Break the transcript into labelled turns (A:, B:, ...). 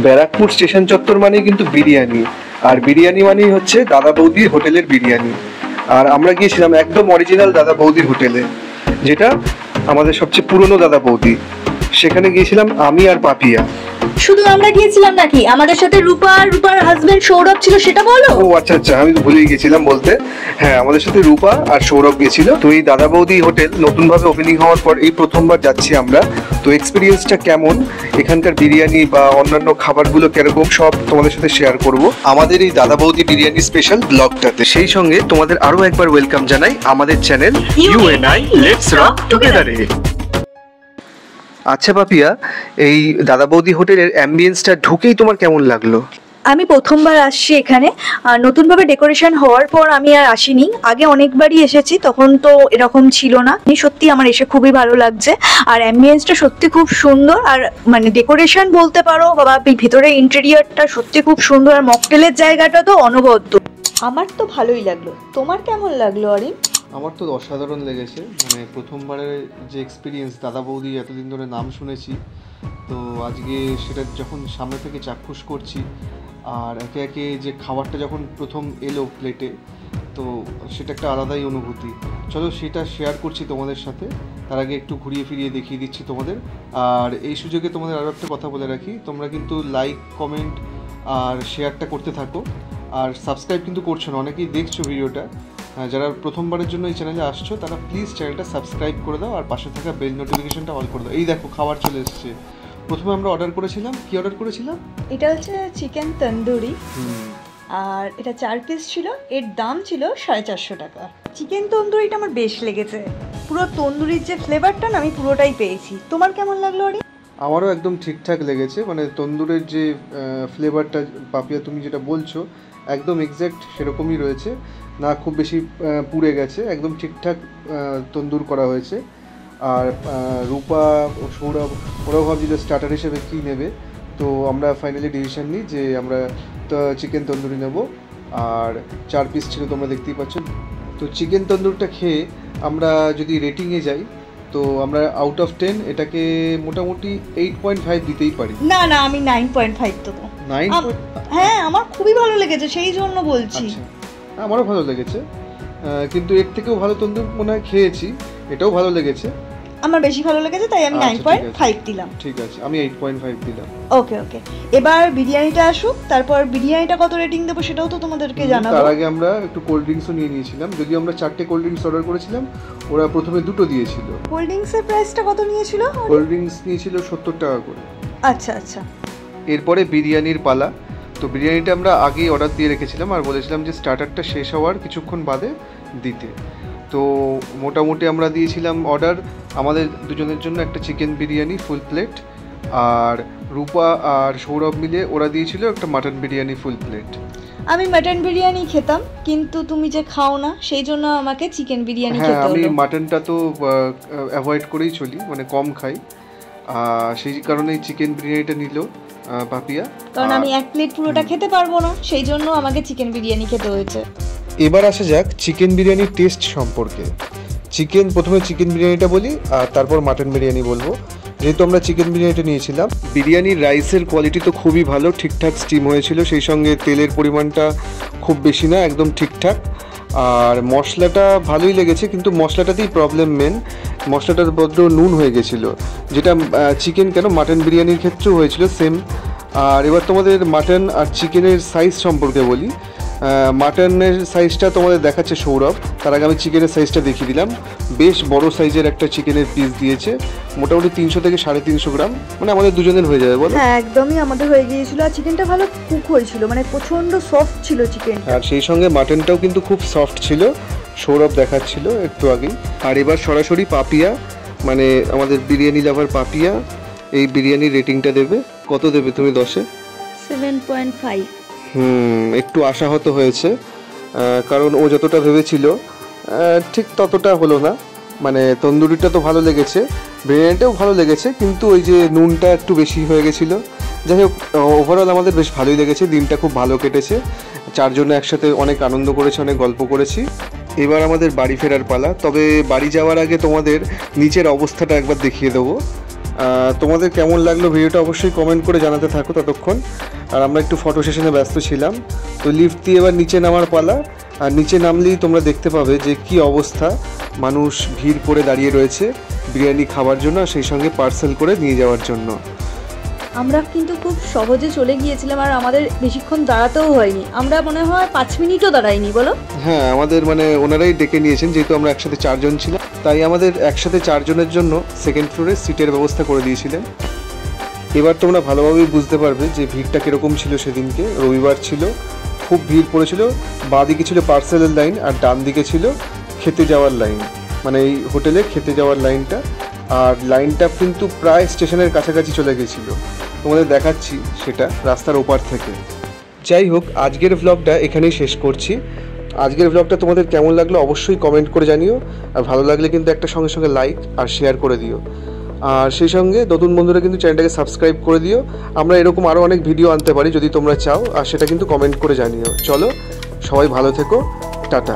A: Barrackpore station চত্বর মানে কিন্তু বিরিয়ানি, আর বিরিয়ানি মানেই হচ্ছে দাদা বৌদির হোটেলের বিরিয়ানি। আর আমরা গিয়েছিলাম একদম অরিজিনাল দাদা বৌদির হোটেলে, যেটা আমাদের সবচেয়ে পুরনো দাদা বৌদি। সেখানে গিয়েছিলাম আমি আর পাপিয়া।
B: শুধু আমরা গিয়েছিলাম নাকি, আমাদের সাথে রূপার হাজবেন্ড সৌরভ ছিল, সেটা বলো।
A: ও আচ্ছা আচ্ছা, আমি তো ভুলেই গেছিলাম বলতে। হ্যাঁ, আমাদের সাথে রূপা আর সৌরভ গেছিল। তো এই দাদা বৌদি হোটেল নতুন ভাবে ওপেনিং হওয়ার পর এই প্রথমবার যাচ্ছি আমরা। তো এক্সপিরিয়েন্সটা কেমন, এখানকার বিরিয়ানি বা অন্যান্য খাবারগুলো কিরকম, সব তোমাদের সাথে শেয়ার করব আমাদের এই দাদা বৌদি বিরিয়ানি স্পেশাল ব্লগটাতে। সেই সঙ্গে তোমাদের আরো একবার ওয়েলকাম জানাই আমাদের চ্যানেল ইউএনআই লেটস রক টুগেদারে। আচ্ছা পাপিয়া, এই দাদা বৌদি হোটেলের অ্যাম্বিয়েন্সটা ঢুকেই তোমার কেমন লাগলো?
B: আমি প্রথমবার আসছি এখানে, নতুনভাবে ডেকোরেশন হওয়ার পর আমি আর আসিনি। আগে অনেকবারই এসেছি, তখন তো এরকম ছিল না। সত্যি আমার এসে খুবই ভালো লাগছে, আর অ্যাম্বিয়েন্সটা সত্যি খুব সুন্দর। আর মানে ডেকোরেশন বলতে পারো বা ভেতরে ইন্টেরিয়রটা সত্যি খুব সুন্দর। আর মকটেলের জায়গাটা তো অনবদ্য। আমার তো ভালোই লাগলো, তোমার কেমন লাগলো অরিন?
A: আমার তো অসাধারণ লেগেছে। মানে প্রথমবারের যে এক্সপিরিয়েন্স, দাদা বৌদি এতদিন ধরে নাম শুনেছি, তো আজকে সেটা যখন সামনে থেকে চাক্ষুষ করছি, আর একে একে যে খাবারটা যখন প্রথম এলো প্লেটে, তো সেটা একটা আলাদাই অনুভূতি। চলো সেটা শেয়ার করছি তোমাদের সাথে। তার আগে একটু ঘুরিয়ে ফিরিয়ে দেখিয়ে দিচ্ছি তোমাদের। আর এই সুযোগে তোমাদের আরও একটা কথা বলে রাখি, তোমরা কিন্তু লাইক, কমেন্ট আর শেয়ারটা করতে থাকো। আর সাবস্ক্রাইব কিন্তু করছো না, অনেকেই দেখছো ভিডিওটা। যারা প্রথমবারের জন্য এই চ্যানেলে আসছো তারা প্লিজ চ্যানেলটা সাবস্ক্রাইব করে দাও, আর পাশে থাকা বেল নোটিফিকেশনটা অল করে দাও। এই দেখো খাবার চলে এসেছে। প্রথমে আমরা অর্ডার করেছিলাম, কি অর্ডার করেছিলাম?
B: এটা হচ্ছে চিকেন তন্দুরি, আর এটা 4 পিস ছিল। এর দাম ছিল 450 টাকা। চিকেন তন্দুরিটা আমার বেশ লেগেছে, পুরো তন্দুরির যে ফ্লেভারটা না আমি পুরোটাই পেয়েছি। তোমার কেমন লাগলো অরি?
A: আমারও একদম ঠিকঠাক লেগেছে। মানে তন্দুরের যে ফ্লেভারটা পাপিয়া তুমি যেটা বলছো, একদম এক্স্যাক্ট সেরকমই রয়েছে, না খুব বেশি পুড়ে গেছে, একদম ঠিকঠাক তন্দুর করা হয়েছে। আর রূপা ও সৌরভ ওরাও ভাবছিল স্টার্টার হিসেবে কী নেবে, তো আমরা ফাইনালি ডিসিশন নিই যে আমরা চিকেন তন্দুরি নেব। আর 4 পিস ছিল, তোমরা দেখতেই পাচ্ছ। তো চিকেন তন্দুরটা খেয়ে আমরা যদি রেটিংয়ে যাই, তো আমরা আউট অফ 10 এটাকে মোটামুটি 8.5 দিতেই পারি।
B: না না, আমি 9.5 দেবো।
A: 9?
B: হ্যাঁ, আমার খুবই ভালো লেগেছে, সেই জন্য বলছি।
A: আমারও ভালো লেগেছে, কিন্তু এর থেকেও ভালো তন্দুর মনে হয় খেয়েছি। এটাও ভালো লেগেছে,
B: আমার বেশি ভালো লেগেছে, তাই আমি 9.5 দিলাম।
A: ঠিক আছে, আমি 8.5 দিলাম।
B: ওকে ওকে, এবার বিরিয়ানিটা আসুক, তারপর বিরিয়ানিটা কত রেটিং দেবো সেটাও তো তোমাদেরকে জানাবো।
A: তার আগে আমরা একটু কোল্ড ড্রিঙ্কসও নিয়ে নিয়েছিলাম, যদিও আমরা 4টে কোল্ড ড্রিঙ্কস অর্ডার করেছিলাম, ওরা প্রথমে 2টো দিয়েছিল।
B: কোল্ড ড্রিঙ্কসের প্রাইসটা কত নিয়েছিল?
A: কোল্ড ড্রিঙ্কস নিয়েছিল 70 টাকা করে।
B: আচ্ছা আচ্ছা।
A: এরপরে বিরিয়ানির পালা। তো বিরিয়ানিটা আমরা আগেই অর্ডার দিয়ে রেখেছিলাম, আর বলেছিলাম যে স্টার্টারটা শেষ হওয়ার কিছুক্ষণ বাদে দিতে। তো মোটামুটি আমরা দিয়েছিলাম অর্ডার আমাদের দুজনের জন্য একটা চিকেন বিরিয়ানি ফুল প্লেট, আর রূপা আর সৌরভ মিলে ওরা দিয়েছিল একটা মাটন বিরিয়ানি ফুল প্লেট।
B: আমি মাটন বিরিয়ানি খেতাম, কিন্তু তুমি যে খাও না সেই জন্য আমাকে চিকেন বিরিয়ানি খেতে হলো।
A: আমি মাটনটা তো অ্যাভয়েড করেই চলি, মানে কম খাই, সেই কারণেই চিকেন বিরিয়ানিটা নিল পাপিয়া।
B: কারণ আমি 1 প্লেট পুরোটা খেতে পারবো না, সেই জন্য আমাকে চিকেন বিরিয়ানি খেতে হয়েছে।
A: এবার আসা যাক চিকেন বিরিয়ানির টেস্ট সম্পর্কে। প্রথমে চিকেন বিরিয়ানিটা বলি, আর তারপর মাটন বিরিয়ানি বলবো। যেহেতু আমরা চিকেন বিরিয়ানিটা নিয়েছিলাম, বিরিয়ানির রাইসের কোয়ালিটি তো খুবই ভালো, ঠিকঠাক স্টিম হয়েছিল, সেই সঙ্গে তেলের পরিমাণটা খুব বেশি না, একদম ঠিকঠাক। আর মশলাটা ভালোই লেগেছে, কিন্তু মশলাটাতেই প্রবলেম মেন, মশলাটার বড্ড নুন হয়ে গেছিলো, যেটা চিকেন কেন মাটন বিরিয়ানির ক্ষেত্রেও হয়েছিল সেম। আর এবার তোমাদের মাটন আর চিকেনের সাইজ সম্পর্কে বলি। মাটনের সাইজটা তোমাদের দেখাচ্ছে সৌরভ, তার আগে আমি চিকেনের সাইজটা দেখিয়ে দিলাম। বেশ বড় সাইজের একটা চিকেনের পিস দিয়েছে, মোটামুটি 300 থেকে 350 গ্রাম, মানে আমাদের দুজনের হয়ে যাবে বলো?
B: হ্যাঁ, একদমই আমাদের হয়ে গিয়েছিল। আর চিকেনটা ভালো কুক হয়েছিল, মানে প্রচন্ড সফট ছিল চিকেন।
A: আর সেই সঙ্গে মাটনটাও কিন্তু খুব সফট ছিল, সৌরভ দেখাচ্ছিল একটু আগেই। আর এবার সরাসরি পাপিয়া, মানে আমাদের বিরিয়ানি লাভার পাপিয়া, এই বিরিয়ানির রেটিংটা দেবে। কত দেবে তুমি 10-এ?
B: 7.5।
A: একটু আশাহত হয়েছে, কারণ ও যতটা ভেবেছিল ঠিক ততটা হলো না। মানে তন্দুরিটা তো ভালো লেগেছে, বিরিয়ানিটাও ভালো লেগেছে, কিন্তু ওই যে নুনটা একটু বেশি হয়ে গেছিলো। যাই হোক, ওভারঅল আমাদের বেশ ভালোই লেগেছে, দিনটা খুব ভালো কেটেছে, 4 জনে একসাথে অনেক আনন্দ করেছি, অনেক গল্প করেছি। এবার আমাদের বাড়ি ফেরার পালা। তবে বাড়ি যাওয়ার আগে তোমাদের নিচের অবস্থাটা একবার দেখিয়ে দেবো। তোমাদের কেমন লাগলো ভিডিওটা অবশ্যই কমেন্ট করে জানাতে থাকো ততক্ষণ। আর আমরা একটু ফটো সেশনে ব্যস্ত ছিলাম। তো লিফট দিয়ে এবার নিচে নামার পালা। আর নিচে নামলেই তোমরা দেখতে পাবে যে কি অবস্থা, মানুষ ভিড় করে দাঁড়িয়ে রয়েছে বিরিয়ানি খাবার জন্য, আর সেই সঙ্গে পার্সেল করে নিয়ে যাওয়ার জন্য।
C: আমরা কিন্তু খুব সহজে চলে গিয়েছিলাম, আর আমাদের বেশিক্ষণ দাঁড়াতেও হয়নি। আমরা মনে হয় 5 মিনিটও দাঁড়াইনি, বলো?
A: হ্যাঁ, আমাদের মানে ওনারাই ডেকে নিয়েছেন, যেহেতু আমরা একসাথে 4 জন ছিলাম, তাই আমাদের একসাথে 4 জনের জন্য সেকেন্ড ফ্লোরে সিটের ব্যবস্থা করে দিয়েছিলেন। এবার তোমরা ভালোভাবেই বুঝতে পারবে যে ভিড়টা কীরকম ছিল সেদিনকে। রবিবার ছিল, খুব ভিড় পড়েছিল। বাঁ দিকে ছিল পার্সেলের লাইন, আর ডান দিকে ছিল খেতে যাওয়ার লাইন, মানে এই হোটেলে খেতে যাওয়ার লাইনটা। আর লাইনটা কিন্তু প্রায় স্টেশনের কাছাকাছি চলে গেছিলো। তোমাদের দেখাচ্ছি সেটা রাস্তার ওপার থেকে। যাই হোক, আজকের ভ্লগটা এখানেই শেষ করছি। আজকের ভ্লগটা তোমাদের কেমন লাগলো অবশ্যই কমেন্ট করে জানিও। আর ভালো লাগলে কিন্তু একটা সঙ্গে সঙ্গে লাইক আর শেয়ার করে দিও। আর সেই সঙ্গে নতুন বন্ধুরা কিন্তু চ্যানেলটাকে সাবস্ক্রাইব করে দিও। আমরা এরকম আরও অনেক ভিডিও আনতে পারি যদি তোমরা চাও, আর সেটা কিন্তু কমেন্ট করে জানিও। চলো, সবাই ভালো থেকো, টাটা।